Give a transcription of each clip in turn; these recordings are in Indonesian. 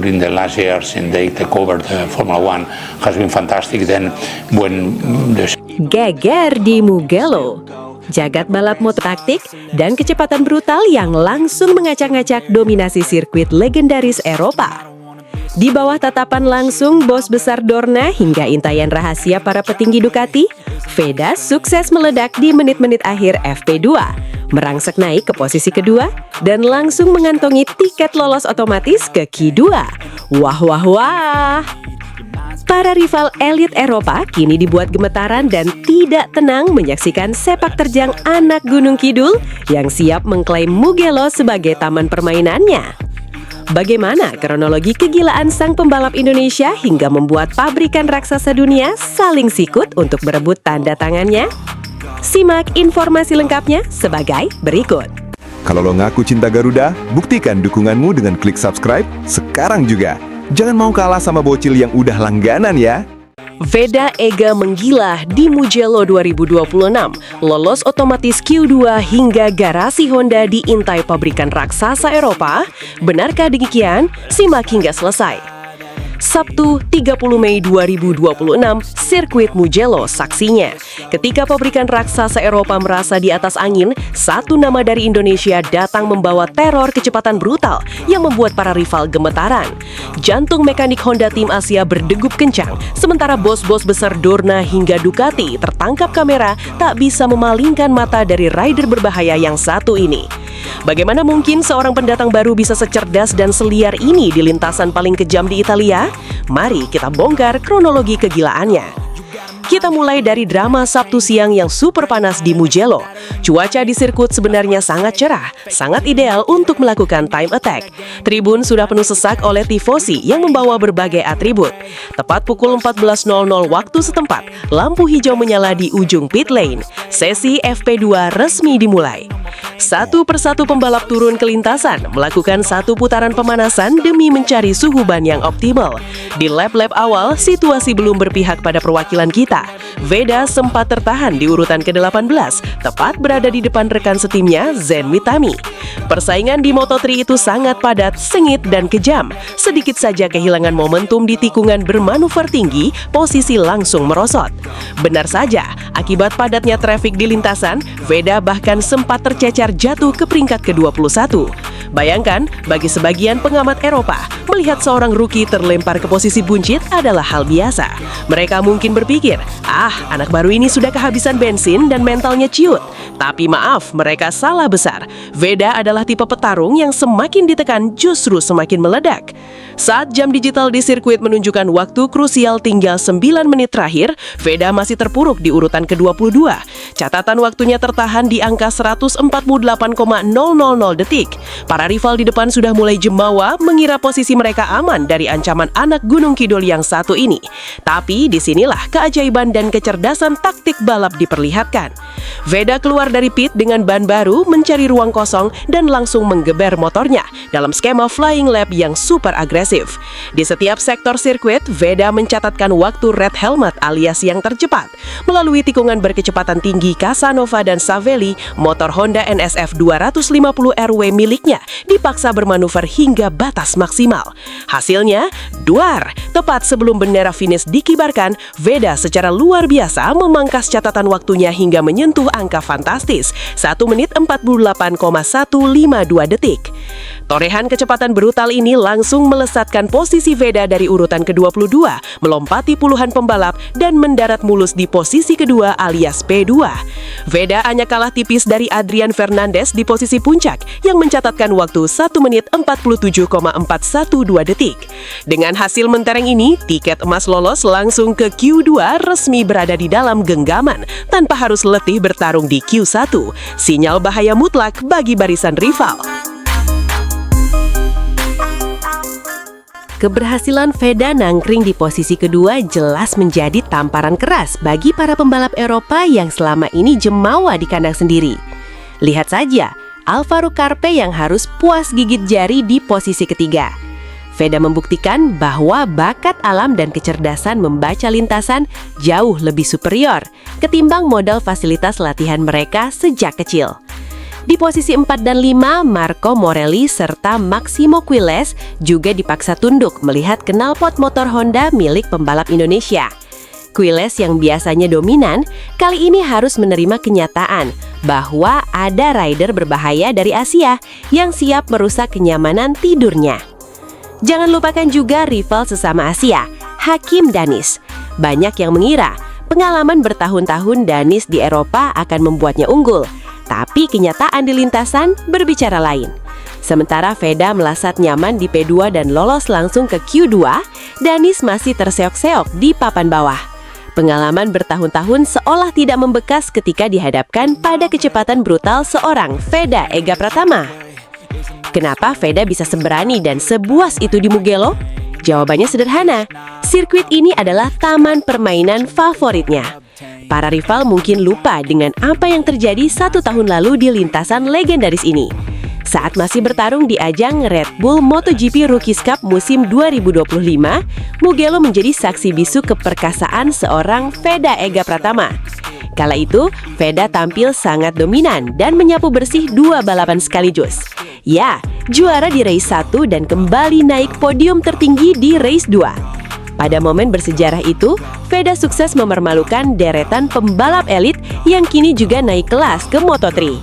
In the last years, in they take over the Formula One has been fantastic. Then when the Geger di Mugello, jagat balap motor taktik dan kecepatan brutal yang langsung mengacak-ngacak dominasi sirkuit legendaris Eropa. Di bawah tatapan langsung bos besar Dorna hingga intayan rahasia para petinggi Ducati, Veda sukses meledak di menit-menit akhir FP2, merangsek naik ke posisi kedua dan langsung mengantongi tiket lolos otomatis ke Q2. Wah wah wah! Para rival elit Eropa kini dibuat gemetaran dan tidak tenang menyaksikan sepak terjang anak Gunung Kidul yang siap mengklaim Mugello sebagai taman permainannya. Bagaimana kronologi kegilaan sang pembalap Indonesia hingga membuat pabrikan raksasa dunia saling sikut untuk berebut tanda tangannya? Simak informasi lengkapnya sebagai berikut. Kalau lo ngaku cinta Garuda, buktikan dukunganmu dengan klik subscribe sekarang juga. Jangan mau kalah sama bocil yang udah langganan ya. Veda Ega menggila di Mugello 2026, lolos otomatis Q2 hingga garasi Honda diintai pabrikan raksasa Eropa. Benarkah demikian? Simak hingga selesai. Sabtu 30 Mei 2026, sirkuit Mugello saksinya. Ketika pabrikan raksasa Eropa merasa di atas angin, satu nama dari Indonesia datang membawa teror kecepatan brutal yang membuat para rival gemetaran. Jantung mekanik Honda tim Asia berdegup kencang, sementara bos-bos besar Dorna hingga Ducati tertangkap kamera tak bisa memalingkan mata dari rider berbahaya yang satu ini. Bagaimana mungkin seorang pendatang baru bisa secerdas dan seliar ini di lintasan paling kejam di Italia? Mari kita bongkar kronologi kegilaannya. Kita mulai dari drama Sabtu siang yang super panas di Mugello. Cuaca di sirkuit sebenarnya sangat cerah, sangat ideal untuk melakukan time attack. Tribun sudah penuh sesak oleh tifosi yang membawa berbagai atribut. Tepat pukul 14.00 waktu setempat, lampu hijau menyala di ujung pit lane. Sesi FP2 resmi dimulai. Satu persatu pembalap turun ke lintasan, melakukan satu putaran pemanasan demi mencari suhu ban yang optimal. Di lap-lap awal, situasi belum berpihak pada perwakilan kita. Veda sempat tertahan di urutan ke-18, tepat berada di depan rekan setimnya, Zen Mitami. Persaingan di Moto3 itu sangat padat, sengit, dan kejam. Sedikit saja kehilangan momentum di tikungan bermanuver tinggi, posisi langsung merosot. Benar saja, akibat padatnya trafik di lintasan, Veda bahkan sempat tercecer jatuh ke peringkat ke-21. Bayangkan, bagi sebagian pengamat Eropa, melihat seorang rookie terlempar ke posisi buncit adalah hal biasa. Mereka mungkin berpikir, anak baru ini sudah kehabisan bensin dan mentalnya ciut. Tapi maaf, mereka salah besar. Veda adalah tipe petarung yang semakin ditekan justru semakin meledak. Saat jam digital di sirkuit menunjukkan waktu krusial tinggal 9 menit terakhir, Veda masih terpuruk di urutan ke-22. Catatan waktunya tertahan di angka 148,000 detik. Para rival di depan sudah mulai jemawa mengira posisi mereka aman dari ancaman anak Gunung Kidul yang satu ini. Tapi disinilah keajaiban dan kecerdasan taktik balap diperlihatkan. Veda keluar dari pit dengan ban baru, mencari ruang kosong dan langsung menggeber motornya dalam skema flying lap yang super agresif. Di setiap sektor sirkuit, Veda mencatatkan waktu red helmet alias yang tercepat. Melalui tikungan berkecepatan tinggi Casanova dan Savelli, motor Honda NSF 250 RW miliknya dipaksa bermanuver hingga batas maksimal. Hasilnya, duar. Tepat sebelum bendera finish dikibarkan, Veda secara luar biasa memangkas catatan waktunya hingga menyentuh angka fantastis 1 menit 48,152 detik. Torehan kecepatan brutal ini langsung melesatkan posisi Veda dari urutan ke-22, melompati puluhan pembalap dan mendarat mulus di posisi kedua alias P2. Veda hanya kalah tipis dari Adrian Fernandez di posisi puncak yang mencatatkan waktu 1 menit 47,412 detik. Dengan hasil mentereng ini, tiket emas lolos langsung ke Q2 resmi berada di dalam genggaman tanpa harus letih bertarung di Q1. Sinyal bahaya mutlak bagi barisan rival. Keberhasilan Veda nangkring di posisi kedua jelas menjadi tamparan keras bagi para pembalap Eropa yang selama ini jemawa di kandang sendiri. Lihat saja, Alvaro Carpe yang harus puas gigit jari di posisi ketiga. Veda membuktikan bahwa bakat alam dan kecerdasan membaca lintasan jauh lebih superior ketimbang modal fasilitas latihan mereka sejak kecil. Di posisi 4 dan 5, Marco Morelli serta Maximo Quiles juga dipaksa tunduk melihat knalpot motor Honda milik pembalap Indonesia. Quiles yang biasanya dominan, kali ini harus menerima kenyataan bahwa ada rider berbahaya dari Asia yang siap merusak kenyamanan tidurnya. Jangan lupakan juga rival sesama Asia, Hakim Danis. Banyak yang mengira pengalaman bertahun-tahun Danis di Eropa akan membuatnya unggul. Tapi kenyataan di lintasan berbicara lain. Sementara Veda melesat nyaman di P2 dan lolos langsung ke Q2, Danis masih terseok-seok di papan bawah. Pengalaman bertahun-tahun seolah tidak membekas ketika dihadapkan pada kecepatan brutal seorang Veda Ega Pratama. Kenapa Veda bisa seberani dan sebuas itu di Mugello? Jawabannya sederhana, sirkuit ini adalah taman permainan favoritnya. Para rival mungkin lupa dengan apa yang terjadi 1 tahun lalu di lintasan legendaris ini. Saat masih bertarung di ajang Red Bull MotoGP Rookies Cup musim 2025, Mugello menjadi saksi bisu keperkasaan seorang Veda Ega Pratama. Kala itu, Veda tampil sangat dominan dan menyapu bersih 2 balapan sekaligus. Ya, juara di race 1 dan kembali naik podium tertinggi di race 2. Pada momen bersejarah itu, Veda sukses mempermalukan deretan pembalap elit yang kini juga naik kelas ke Moto3.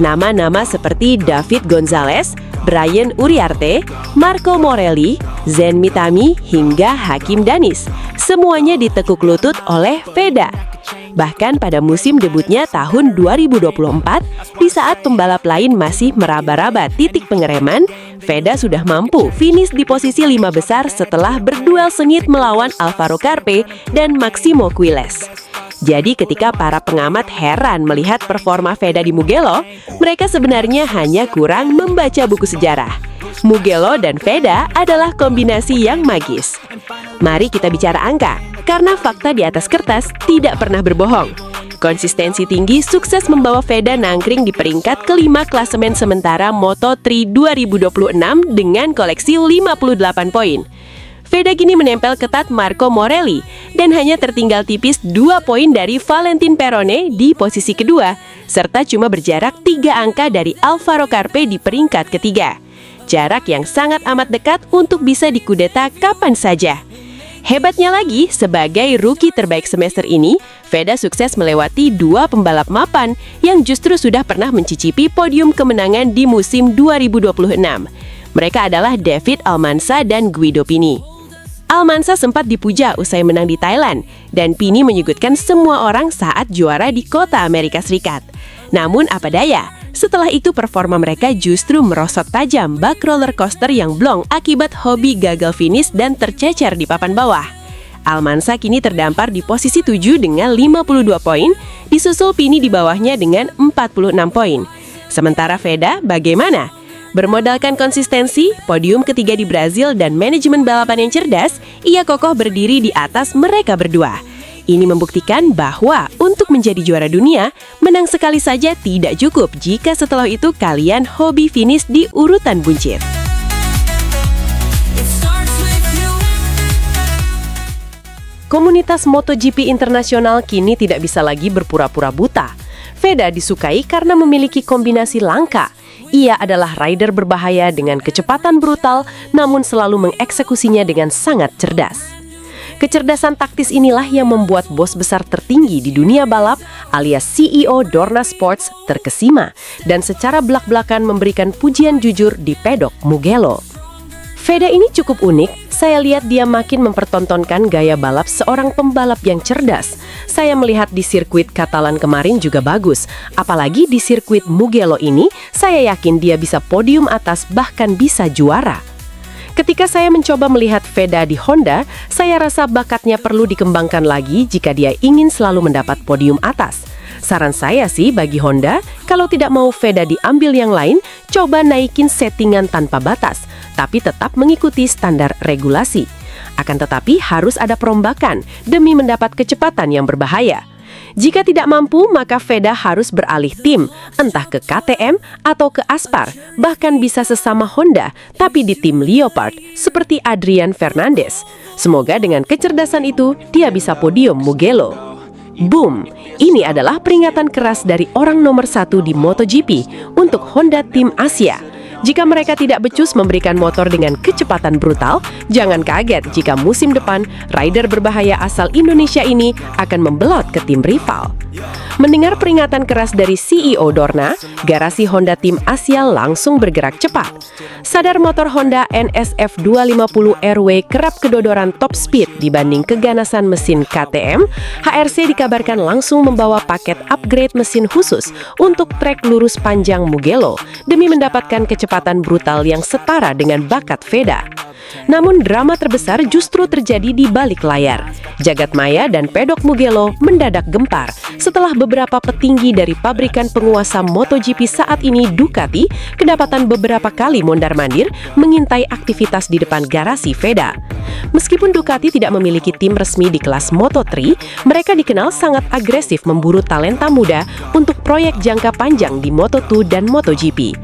Nama-nama seperti David Gonzalez, Brian Uriarte, Marco Morelli, Zen Mitami, hingga Hakim Danis. Semuanya ditekuk lutut oleh Veda. Bahkan pada musim debutnya tahun 2024, di saat pembalap lain masih meraba-raba titik pengereman, Veda sudah mampu finish di posisi 5 besar setelah berduel sengit melawan Alvaro Carpe dan Maximo Quiles. Jadi ketika para pengamat heran melihat performa Veda di Mugello, mereka sebenarnya hanya kurang membaca buku sejarah. Mugello dan Veda adalah kombinasi yang magis. Mari kita bicara angka, karena fakta di atas kertas tidak pernah berbohong. Konsistensi tinggi sukses membawa Veda nangkring di peringkat kelima klasemen sementara Moto3 2026 dengan koleksi 58 poin. Veda kini menempel ketat Marco Morelli dan hanya tertinggal tipis 2 poin dari Valentin Perone di posisi kedua, serta cuma berjarak 3 angka dari Alvaro Carpe di peringkat ketiga. Jarak yang sangat amat dekat untuk bisa dikudeta kapan saja. Hebatnya lagi, sebagai rookie terbaik semester ini, Veda sukses melewati 2 pembalap mapan yang justru sudah pernah mencicipi podium kemenangan di musim 2026. Mereka adalah David Almanza dan Guido Pini. Almanza sempat dipuja usai menang di Thailand, dan Pini menyudutkan semua orang saat juara di kota Amerika Serikat. Namun apa daya, setelah itu performa mereka justru merosot tajam bak roller coaster yang blong akibat hobi gagal finish dan tercecer di papan bawah. Almanza kini terdampar di posisi 7 dengan 52 poin, disusul Pini di bawahnya dengan 46 poin. Sementara Veda bagaimana? Bermodalkan konsistensi, podium ketiga di Brazil dan manajemen balapan yang cerdas, ia kokoh berdiri di atas mereka berdua. Ini membuktikan bahwa untuk menjadi juara dunia, menang sekali saja tidak cukup jika setelah itu kalian hobi finish di urutan buncit. Komunitas MotoGP internasional kini tidak bisa lagi berpura-pura buta. Veda disukai karena memiliki kombinasi langka. Ia adalah rider berbahaya dengan kecepatan brutal, namun selalu mengeksekusinya dengan sangat cerdas. Kecerdasan taktis inilah yang membuat bos besar tertinggi di dunia balap alias CEO Dorna Sports terkesima dan secara belak-belakan memberikan pujian jujur di pedok Mugello. Veda ini cukup unik, saya lihat dia makin mempertontonkan gaya balap seorang pembalap yang cerdas. Saya melihat di sirkuit Catalan kemarin juga bagus, apalagi di sirkuit Mugello ini, saya yakin dia bisa podium atas bahkan bisa juara. Ketika saya mencoba melihat Veda di Honda, saya rasa bakatnya perlu dikembangkan lagi jika dia ingin selalu mendapat podium atas. Saran saya sih bagi Honda, kalau tidak mau Veda diambil yang lain, coba naikin settingan tanpa batas, tapi tetap mengikuti standar regulasi. Akan tetapi harus ada perombakan demi mendapat kecepatan yang berbahaya. Jika tidak mampu, maka Veda harus beralih tim, entah ke KTM atau ke Aspar, bahkan bisa sesama Honda, tapi di tim Leopard, seperti Adrian Fernandez. Semoga dengan kecerdasan itu, dia bisa podium Mugello. Boom! Ini adalah peringatan keras dari orang nomor 1 di MotoGP untuk Honda Tim Asia. Jika mereka tidak becus memberikan motor dengan kecepatan brutal, jangan kaget jika musim depan rider berbahaya asal Indonesia ini akan membelot ke tim rival. Mendengar peringatan keras dari CEO Dorna, garasi Honda Tim Asia langsung bergerak cepat. Sadar motor Honda NSF 250 RW kerap kedodoran top speed dibanding keganasan mesin KTM, HRC dikabarkan langsung membawa paket upgrade mesin khusus untuk trek lurus panjang Mugello demi mendapatkan kecepatan brutal yang setara dengan bakat Veda. Namun drama terbesar justru terjadi di balik layar. Jagat maya dan pedok Mugello mendadak gempar setelah beberapa petinggi dari pabrikan penguasa MotoGP saat ini Ducati kedapatan beberapa kali mondar-mandir mengintai aktivitas di depan garasi Veda. Meskipun Ducati tidak memiliki tim resmi di kelas Moto3, mereka dikenal sangat agresif memburu talenta muda untuk proyek jangka panjang di Moto2 dan MotoGP.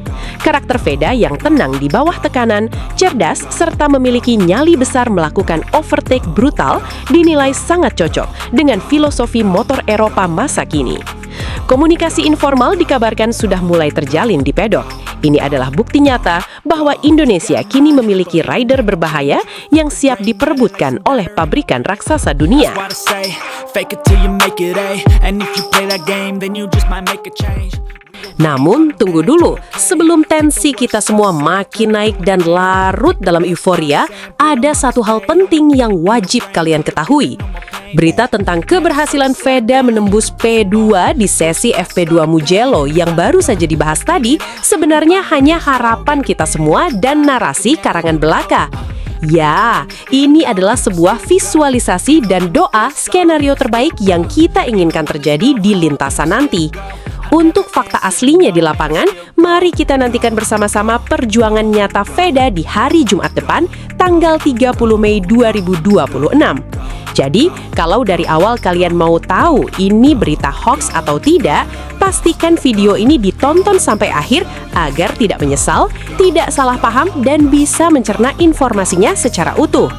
Karakter Veda yang tenang di bawah tekanan, cerdas, serta memiliki nyali besar melakukan overtake brutal dinilai sangat cocok dengan filosofi motor Eropa masa kini. Komunikasi informal dikabarkan sudah mulai terjalin di pedok. Ini adalah bukti nyata bahwa Indonesia kini memiliki rider berbahaya yang siap diperebutkan oleh pabrikan raksasa dunia. Namun, tunggu dulu. Sebelum tensi kita semua makin naik dan larut dalam euforia, ada satu hal penting yang wajib kalian ketahui. Berita tentang keberhasilan Veda menembus P2 di sesi FP2 Mugello yang baru saja dibahas tadi sebenarnya hanya harapan kita semua dan narasi karangan belaka. Ya, ini adalah sebuah visualisasi dan doa skenario terbaik yang kita inginkan terjadi di lintasan nanti. Untuk fakta aslinya di lapangan, mari kita nantikan bersama-sama perjuangan nyata Veda di hari Jumat depan, tanggal 30 Mei 2026. Jadi, kalau dari awal kalian mau tahu ini berita hoax atau tidak, pastikan video ini ditonton sampai akhir agar tidak menyesal, tidak salah paham, dan bisa mencerna informasinya secara utuh.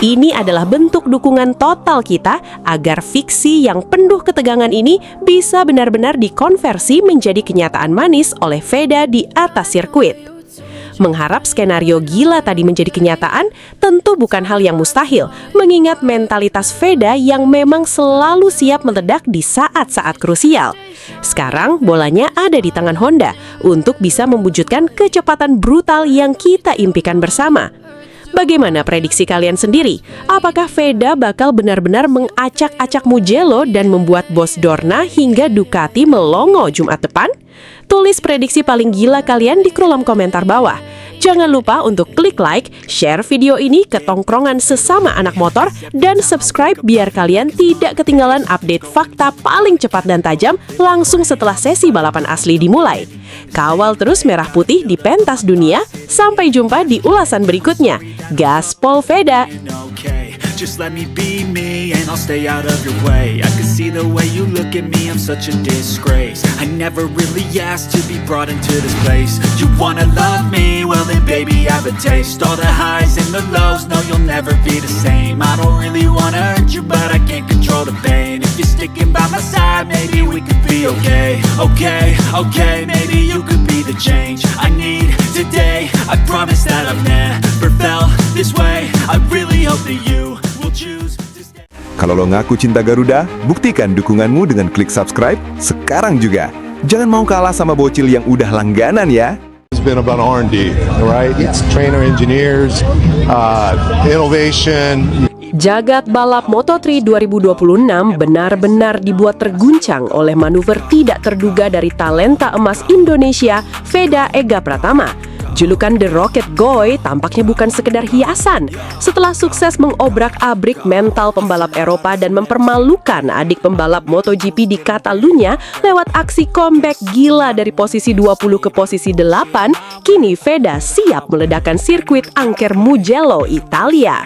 Ini adalah bentuk dukungan total kita agar fiksi yang penuh ketegangan ini bisa benar-benar dikonversi menjadi kenyataan manis oleh Veda di atas sirkuit. Mengharap skenario gila tadi menjadi kenyataan tentu bukan hal yang mustahil, mengingat mentalitas Veda yang memang selalu siap meledak di saat-saat krusial. Sekarang bolanya ada di tangan Honda untuk bisa mewujudkan kecepatan brutal yang kita impikan bersama. Bagaimana prediksi kalian sendiri? Apakah Veda bakal benar-benar mengacak-acak Mugello dan membuat bos Dorna hingga Ducati melongo Jumat depan? Tulis prediksi paling gila kalian di kolom komentar bawah. Jangan lupa untuk klik like, share video ini ke tongkrongan sesama anak motor, dan subscribe biar kalian tidak ketinggalan update fakta paling cepat dan tajam langsung setelah sesi balapan asli dimulai. Kawal terus merah putih di pentas dunia. Sampai jumpa di ulasan berikutnya. Gaspol Veda! Just let me be me and I'll stay out of your way. I can see the way you look at me, I'm such a disgrace. I never really asked to be brought into this place. You wanna love me? Well then baby I have a taste. All the highs and the lows, no you'll never be the same. I don't really wanna hurt you but I can't control the pain. If you're sticking by my side, maybe we could be okay. Okay, maybe you could be the change I need today. I promise that I've never felt this way. I really hope that you will choose to stay. Kalau lo ngaku cinta Garuda, buktikan dukunganmu dengan klik subscribe sekarang juga. Jangan mau kalah sama bocil yang udah langganan ya. It's been about R&D, right? It's trainer engineers, innovation. Jagat balap Moto3 2026 benar-benar dibuat terguncang oleh manuver tidak terduga dari talenta emas Indonesia, Veda Ega Pratama. Julukan The Rocket Goy tampaknya bukan sekedar hiasan. Setelah sukses mengobrak-abrik mental pembalap Eropa dan mempermalukan adik pembalap MotoGP di Catalunya lewat aksi comeback gila dari posisi 20 ke posisi 8, kini Veda siap meledakkan sirkuit angker Mugello, Italia.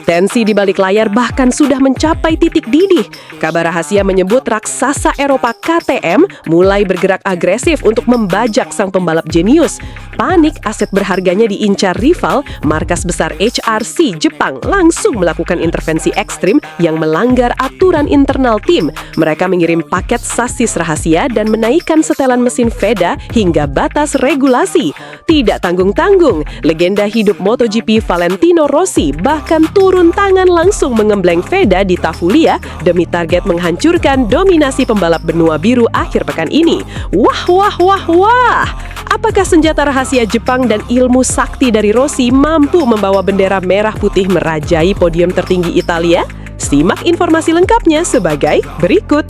Tensi di balik layar bahkan sudah mencapai titik didih. Kabar rahasia menyebut raksasa Eropa KTM mulai bergerak agresif untuk membajak sang pembalap jenius. Panik aset berharganya diincar rival, markas besar HRC Jepang langsung melakukan intervensi ekstrim yang melanggar aturan internal tim. Mereka mengirim paket sasis rahasia dan menaikkan setelan mesin VEDA hingga batas regulasi. Tidak tanggung-tanggung, legenda hidup MotoGP Valentino Rossi bahkan turun tangan langsung mengembleng VEDA di Tafulia demi target menghancurkan dominasi pembalap benua biru akhir pekan ini. Wah, wah, wah, wah! Apakah senjata rahasia Jepang dan ilmu sakti dari Rossi mampu membawa bendera merah putih merajai podium tertinggi Italia? Simak informasi lengkapnya sebagai berikut.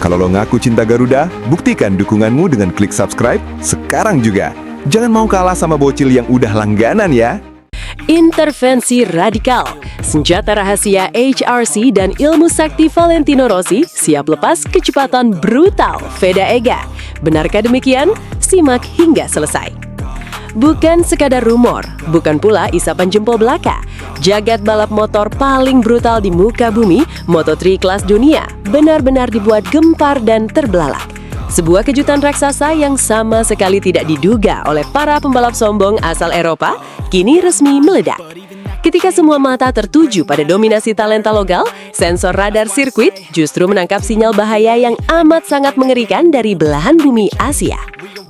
Kalau lo ngaku cinta Garuda, buktikan dukunganmu dengan klik subscribe sekarang juga. Jangan mau kalah sama bocil yang udah langganan ya. Intervensi radikal. Senjata rahasia HRC dan ilmu sakti Valentino Rossi siap lepas kecepatan brutal VEDA EGA. Benarkah demikian? Simak hingga selesai. Bukan sekadar rumor, bukan pula isapan jempol belaka. Jagat balap motor paling brutal di muka bumi, Moto3 kelas dunia, benar-benar dibuat gempar dan terbelalak. Sebuah kejutan raksasa yang sama sekali tidak diduga oleh para pembalap sombong asal Eropa, kini resmi meledak. Ketika semua mata tertuju pada dominasi talenta lokal, sensor radar sirkuit justru menangkap sinyal bahaya yang amat sangat mengerikan dari belahan bumi Asia.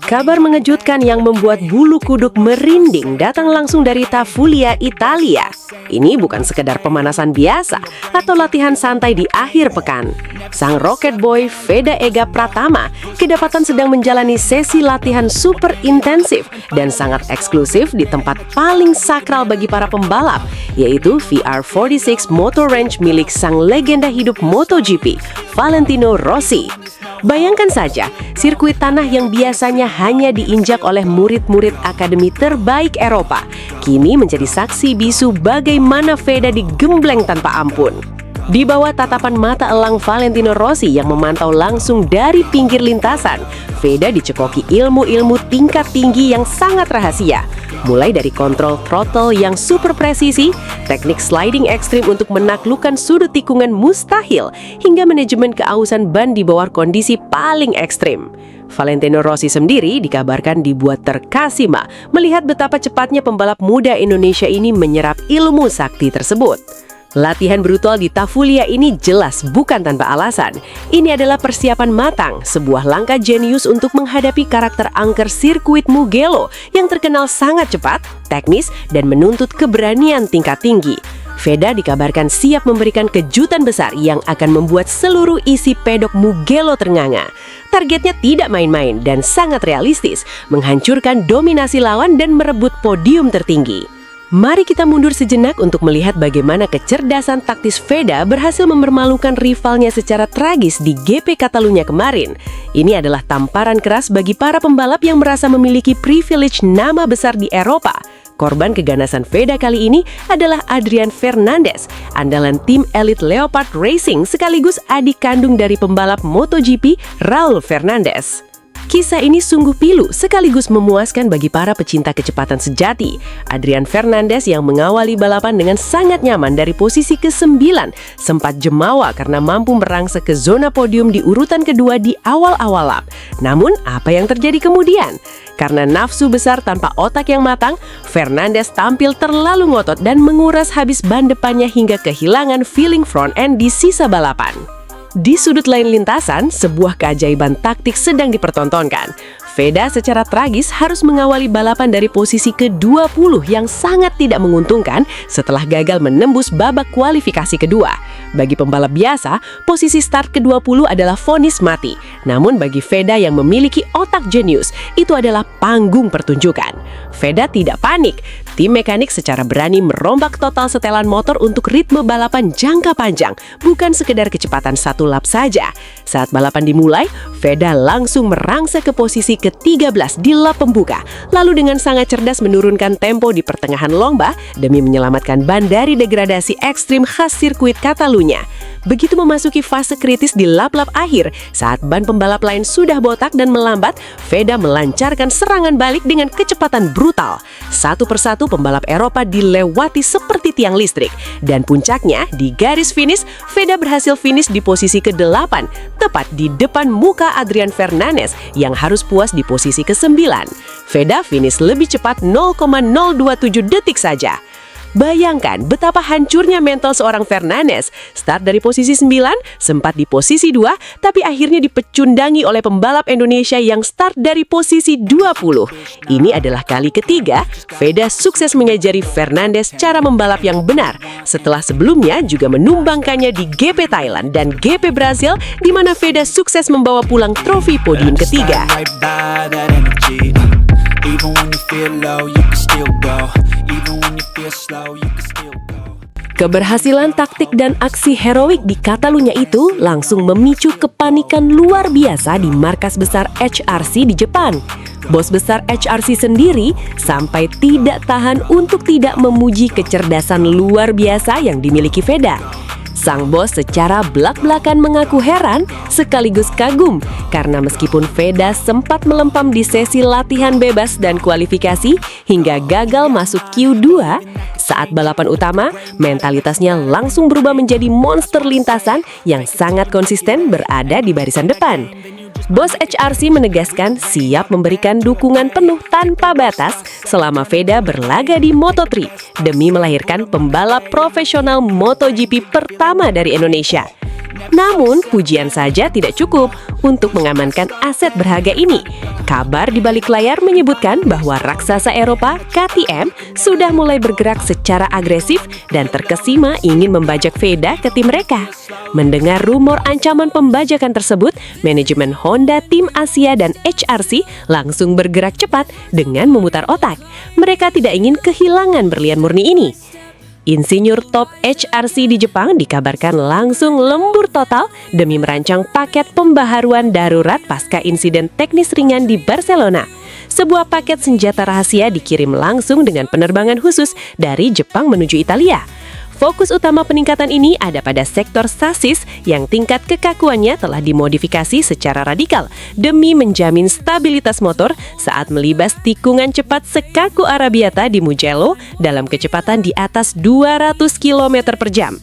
Kabar mengejutkan yang membuat bulu kuduk merinding datang langsung dari Tafulia, Italia. Ini bukan sekedar pemanasan biasa atau latihan santai di akhir pekan. Sang Rocket Boy VEDA EGA Pratama kedapatan sedang menjalani sesi latihan super intensif dan sangat eksklusif di tempat paling sakral bagi para pembalap, yaitu VR46 Motor Range milik sang legenda hidup MotoGP, Valentino Rossi. Bayangkan saja, sirkuit tanah yang biasanya hanya diinjak oleh murid-murid akademi terbaik Eropa, kini menjadi saksi bisu bagaimana VEDA digembleng tanpa ampun. Di bawah tatapan mata elang Valentino Rossi yang memantau langsung dari pinggir lintasan, VEDA dicekoki ilmu-ilmu tingkat tinggi yang sangat rahasia. Mulai dari kontrol throttle yang super presisi, teknik sliding ekstrim untuk menaklukkan sudut tikungan mustahil, hingga manajemen keausan ban di bawah kondisi paling ekstrim. Valentino Rossi sendiri dikabarkan dibuat terkesima melihat betapa cepatnya pembalap muda Indonesia ini menyerap ilmu sakti tersebut. Latihan brutal di Tafulia ini jelas bukan tanpa alasan. Ini adalah persiapan matang, sebuah langkah jenius untuk menghadapi karakter angker sirkuit Mugello yang terkenal sangat cepat, teknis, dan menuntut keberanian tingkat tinggi. VEDA dikabarkan siap memberikan kejutan besar yang akan membuat seluruh isi pedok Mugello ternganga. Targetnya tidak main-main dan sangat realistis, menghancurkan dominasi lawan dan merebut podium tertinggi. Mari kita mundur sejenak untuk melihat bagaimana kecerdasan taktis VEDA berhasil mempermalukan rivalnya secara tragis di GP Catalunya kemarin. Ini adalah tamparan keras bagi para pembalap yang merasa memiliki privilege nama besar di Eropa. Korban keganasan VEDA kali ini adalah Adrian Fernandez, andalan tim elit Leopard Racing sekaligus adik kandung dari pembalap MotoGP Raul Fernandez. Kisah ini sungguh pilu sekaligus memuaskan bagi para pecinta kecepatan sejati. Adrian Fernandez yang mengawali balapan dengan sangat nyaman dari posisi ke-9 sempat jemawa karena mampu merangsek ke zona podium di urutan kedua di awal-awal lap. Namun apa yang terjadi kemudian? Karena nafsu besar tanpa otak yang matang, Fernandez tampil terlalu ngotot dan menguras habis ban depannya hingga kehilangan feeling front end di sisa balapan. Di sudut lain lintasan, sebuah keajaiban taktik sedang dipertontonkan. VEDA secara tragis harus mengawali balapan dari posisi ke-20 yang sangat tidak menguntungkan setelah gagal menembus babak kualifikasi kedua. Bagi pembalap biasa, posisi start ke-20 adalah vonis mati. Namun bagi VEDA yang memiliki otak jenius, itu adalah panggung pertunjukan. VEDA tidak panik. Tim mekanik secara berani merombak total setelan motor untuk ritme balapan jangka panjang, bukan sekedar kecepatan satu lap saja. Saat balapan dimulai, VEDA langsung merangsek ke posisi ke-13 di lap pembuka, lalu dengan sangat cerdas menurunkan tempo di pertengahan lomba demi menyelamatkan ban dari degradasi ekstrim khas sirkuit Catalunya. Begitu memasuki fase kritis di lap-lap akhir, saat ban pembalap lain sudah botak dan melambat, Veda melancarkan serangan balik dengan kecepatan brutal. Satu persatu pembalap Eropa dilewati seperti tiang listrik. Dan puncaknya, di garis finish, Veda berhasil finish di posisi ke-8, tepat di depan muka Adrian Fernandez yang harus puas di posisi ke-9. Veda finish lebih cepat 0,027 detik saja. Bayangkan betapa hancurnya mental seorang Fernandez. Start dari posisi 9, sempat di posisi 2, tapi akhirnya dipecundangi oleh pembalap Indonesia yang start dari posisi 20. Ini adalah kali ketiga Veda sukses mengajari Fernandez cara membalap yang benar, setelah sebelumnya juga menumbangkannya di GP Thailand dan GP Brazil, di mana Veda sukses membawa pulang trofi podium ketiga. Even when you feel low, you can still go. Even when you feel slow, you can still go. Keberhasilan taktik dan aksi heroik di Catalunya itu langsung memicu kepanikan luar biasa di markas besar HRC di Jepang. Bos besar HRC sendiri sampai tidak tahan untuk tidak memuji kecerdasan luar biasa yang dimiliki Veda. Sang bos secara belak-belakan mengaku heran sekaligus kagum karena meskipun Veda sempat melempam di sesi latihan bebas dan kualifikasi hingga gagal masuk Q2, saat balapan utama mentalitasnya langsung berubah menjadi monster lintasan yang sangat konsisten berada di barisan depan. Bos HRC menegaskan siap memberikan dukungan penuh tanpa batas selama Veda berlaga di Moto3 demi melahirkan pembalap profesional MotoGP pertama dari Indonesia. Namun, pujian saja tidak cukup untuk mengamankan aset berharga ini. Kabar di balik layar menyebutkan bahwa raksasa Eropa, KTM, sudah mulai bergerak secara agresif dan terkesima ingin membajak Veda ke tim mereka. Mendengar rumor ancaman pembajakan tersebut, manajemen Honda Tim Asia dan HRC langsung bergerak cepat dengan memutar otak. Mereka tidak ingin kehilangan berlian murni ini. Insinyur top HRC di Jepang dikabarkan langsung lembur total demi merancang paket pembaharuan darurat pasca insiden teknis ringan di Barcelona. Sebuah paket senjata rahasia dikirim langsung dengan penerbangan khusus dari Jepang menuju Italia. Fokus utama peningkatan ini ada pada sektor sasis yang tingkat kekakuannya telah dimodifikasi secara radikal demi menjamin stabilitas motor saat melibas tikungan cepat sekaku Arabiata di Mugello dalam kecepatan di atas 200 km per jam.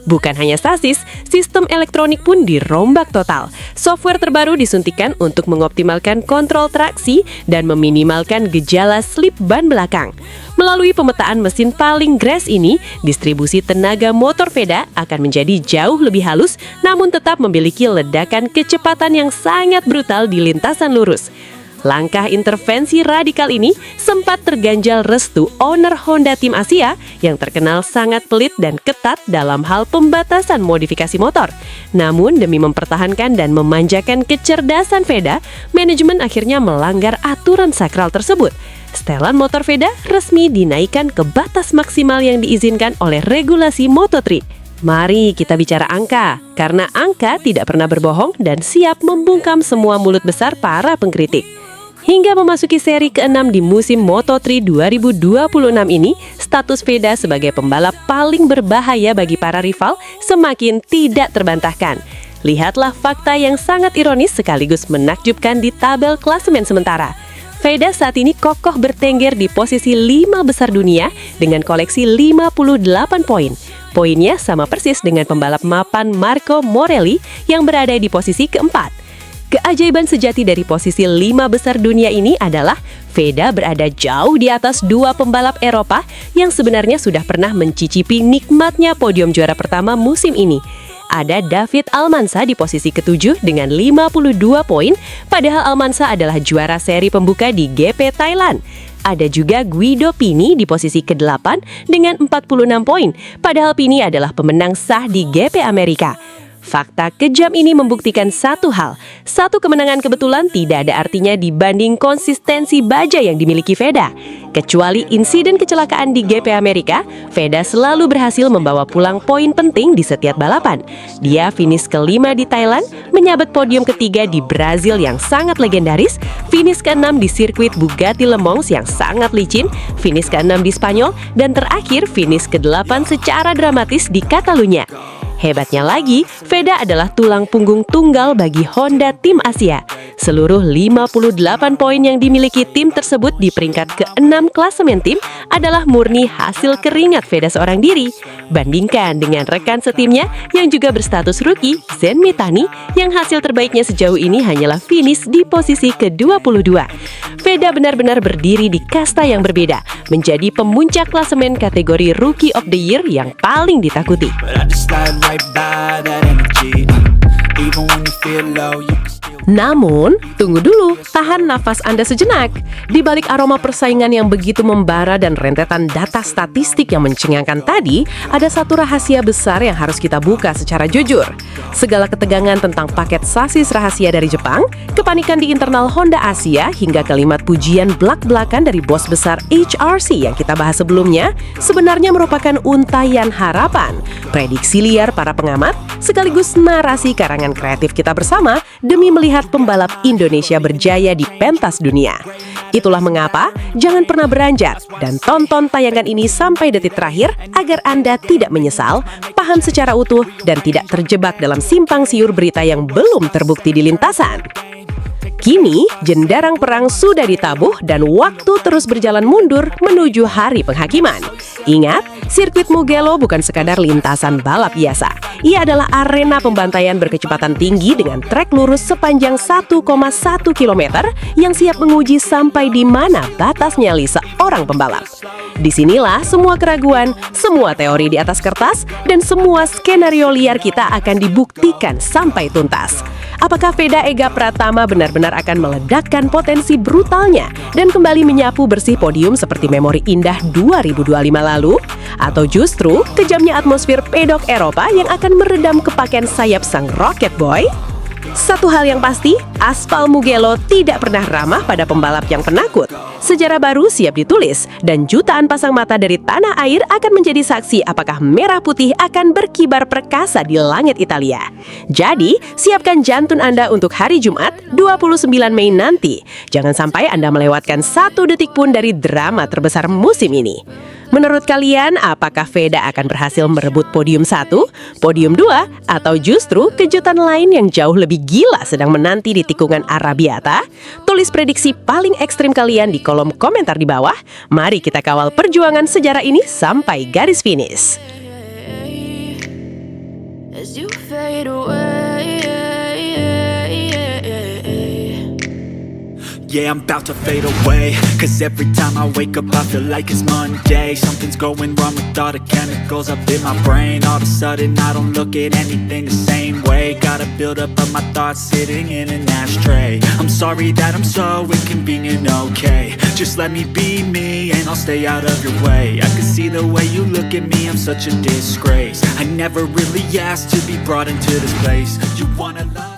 Bukan hanya sasis, sistem elektronik pun dirombak total. Software terbaru disuntikan untuk mengoptimalkan kontrol traksi dan meminimalkan gejala slip ban belakang. Melalui pemetaan mesin paling grass ini, distribusi tenaga motor Veda akan menjadi jauh lebih halus, namun tetap memiliki ledakan kecepatan yang sangat brutal di lintasan lurus. Langkah intervensi radikal ini sempat terganjal restu owner Honda Tim Asia yang terkenal sangat pelit dan ketat dalam hal pembatasan modifikasi motor. Namun demi mempertahankan dan memanjakan kecerdasan Veda, manajemen akhirnya melanggar aturan sakral tersebut. Setelan motor Veda resmi dinaikkan ke batas maksimal yang diizinkan oleh regulasi Moto3. Mari kita bicara angka, karena angka tidak pernah berbohong dan siap membungkam semua mulut besar para pengkritik. Hingga memasuki seri ke-6 di musim Moto3 2026 ini, status Veda sebagai pembalap paling berbahaya bagi para rival semakin tidak terbantahkan. Lihatlah fakta yang sangat ironis sekaligus menakjubkan di tabel klasemen sementara. Veda saat ini kokoh bertengger di posisi 5 besar dunia dengan koleksi 58 poin. Poinnya sama persis dengan pembalap mapan Marco Morelli yang berada di posisi keempat. Keajaiban sejati dari posisi 5 besar dunia ini adalah Veda berada jauh di atas dua pembalap Eropa yang sebenarnya sudah pernah mencicipi nikmatnya podium juara pertama musim ini. Ada David Almansa di posisi ke-7 dengan 52 poin, padahal Almansa adalah juara seri pembuka di GP Thailand. Ada juga Guido Pini di posisi ke-8 dengan 46 poin, padahal Pini adalah pemenang sah di GP Amerika. Fakta kejam ini membuktikan satu hal, satu kemenangan kebetulan tidak ada artinya dibanding konsistensi baja yang dimiliki Veda. Kecuali insiden kecelakaan di GP Amerika, Veda selalu berhasil membawa pulang poin penting di setiap balapan. Dia finish ke-5 di Thailand, menyabet podium ketiga di Brazil yang sangat legendaris, finish ke-6 di sirkuit Bugatti Le Mans yang sangat licin, finish ke-6 di Spanyol, dan terakhir finish ke-8 secara dramatis di Catalunya. Hebatnya lagi, Veda adalah tulang punggung tunggal bagi Honda Tim Asia. Seluruh 58 poin yang dimiliki tim tersebut di peringkat ke-6 klasemen tim adalah murni hasil keringat Veda seorang diri. Bandingkan dengan rekan setimnya yang juga berstatus rookie, Zen Mitani, yang hasil terbaiknya sejauh ini hanyalah finish di posisi ke-22. Veda benar-benar berdiri di kasta yang berbeda, menjadi pemuncak klasemen kategori Rookie of the Year yang paling ditakuti. But I just slide right by that energy. Even when you feel low, you can still... Namun, tunggu dulu, tahan nafas Anda sejenak. Di balik aroma persaingan yang begitu membara dan rentetan data statistik yang mencengangkan tadi, ada satu rahasia besar yang harus kita buka secara jujur. Segala ketegangan tentang paket sasis rahasia dari Jepang, kepanikan di internal Honda Asia, hingga kalimat pujian belak-belakan dari bos besar HRC yang kita bahas sebelumnya, sebenarnya merupakan untayan harapan, prediksi liar para pengamat, sekaligus narasi karangan kreatif kita bersama demi melihat pembalap Indonesia berjaya di pentas dunia. Itulah mengapa jangan pernah beranjak dan tonton tayangan ini sampai detik terakhir agar Anda tidak menyesal, paham secara utuh, dan tidak terjebak dalam simpang siur berita yang belum terbukti di lintasan. Kini, jenderang perang sudah ditabuh dan waktu terus berjalan mundur menuju hari penghakiman. Ingat, sirkuit Mugello bukan sekadar lintasan balap biasa. Ia adalah arena pembantaian berkecepatan tinggi dengan trek lurus sepanjang 1,1 km yang siap menguji sampai di mana batas nyali seorang pembalap. Disinilah semua keraguan, semua teori di atas kertas, dan semua skenario liar kita akan dibuktikan sampai tuntas. Apakah Veda Ega Pratama benar-benar akan meledakkan potensi brutalnya dan kembali menyapu bersih podium seperti memori indah 2025 lalu? Atau justru kejamnya atmosfer pedok Eropa yang akan meredam kepaken sayap sang Rocket Boy? Satu hal yang pasti, aspal Mugello tidak pernah ramah pada pembalap yang penakut. Sejarah baru siap ditulis, dan jutaan pasang mata dari tanah air akan menjadi saksi apakah merah putih akan berkibar perkasa di langit Italia. Jadi, siapkan jantung Anda untuk hari Jumat, 29 Mei nanti. Jangan sampai Anda melewatkan satu detik pun dari drama terbesar musim ini. Menurut kalian, apakah Veda akan berhasil merebut podium 1, podium 2, atau justru kejutan lain yang jauh lebih gila sedang menanti di tikungan Arabiata? Tulis prediksi paling ekstrim kalian di kolom komentar di bawah. Mari kita kawal perjuangan sejarah ini sampai garis finish. As you fade away, Yeah, I'm about to fade away. Cause every time I wake up I feel like it's Monday. Something's going wrong with all the chemicals up in my brain. All of a sudden I don't look at anything the same way. Gotta build up of my thoughts sitting in an ashtray. I'm sorry that I'm so inconvenient, okay. Just let me be me and I'll stay out of your way. I can see the way you look at me, I'm such a disgrace. I never really asked to be brought into this place. You wanna love